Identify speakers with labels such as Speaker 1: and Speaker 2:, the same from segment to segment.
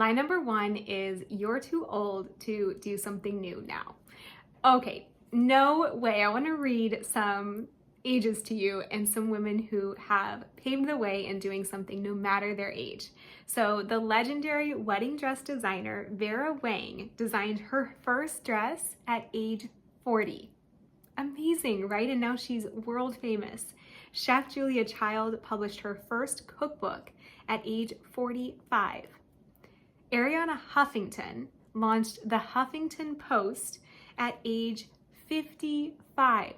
Speaker 1: Lie number one is you're too old to do something new now. Okay, no way. I want to read some ages to you and some women who have paved the way in doing something no matter their age. So the legendary wedding dress designer Vera Wang designed her first dress at age 40. Amazing, right? And now she's world famous. Chef Julia Child published her first cookbook at age 45. Ariana Huffington launched the Huffington Post at age 55.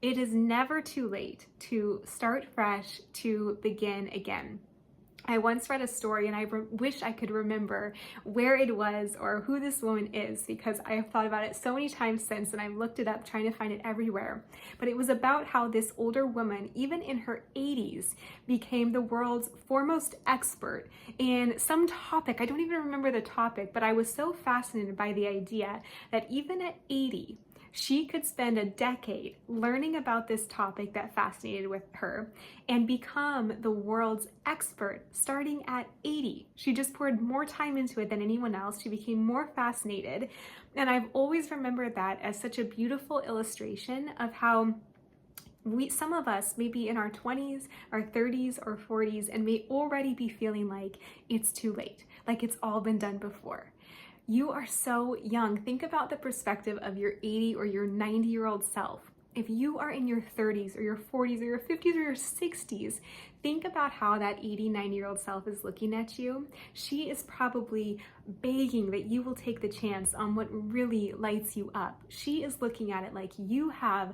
Speaker 1: It is never too late to start fresh, to begin again. I once read a story and I wish I could remember where it was or who this woman is, because I have thought about it so many times since and I've looked it up trying to find it everywhere. But it was about how this older woman, even in her 80s, became the world's foremost expert in some topic. I don't even remember the topic, but I was so fascinated by the idea that even at 80, she could spend a decade learning about this topic that fascinated with her and become the world's expert starting at 80. She just poured more time into it than anyone else. She became more fascinated. And I've always remembered that as such a beautiful illustration of how some of us may be in our 20s, our 30s, or 40s and may already be feeling like it's too late, like it's all been done before. You are so young. Think about the perspective of your 80 or your 90-year-old self. If you are in your 30s or your 40s or your 50s or your 60s, think about how that 80, 90-year-old self is looking at you. She is probably begging that you will take the chance on what really lights you up. She is looking at it like you have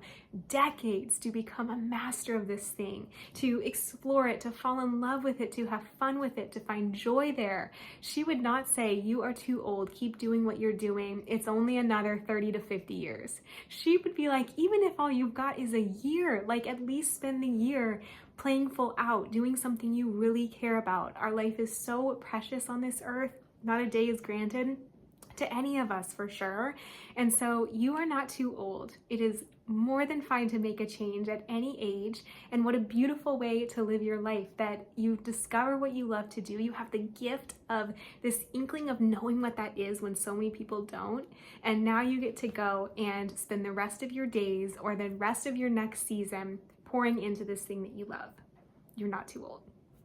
Speaker 1: decades to become a master of this thing, to explore it, to fall in love with it, to have fun with it, to find joy there. She would not say, you are too old, keep doing what you're doing, it's only another 30 to 50 years. She would be like, even if all you've got is a year, like at least spend the year playing full out, doing something you really care about. Our life is so precious on this earth. Not a day is granted to any of us, for sure. And so you are not too old. It is more than fine to make a change at any age. And what a beautiful way to live your life, that you discover what you love to do. You have the gift of this inkling of knowing what that is when so many people don't. And now you get to go and spend the rest of your days or the rest of your next season pouring into this thing that you love. You're not too old.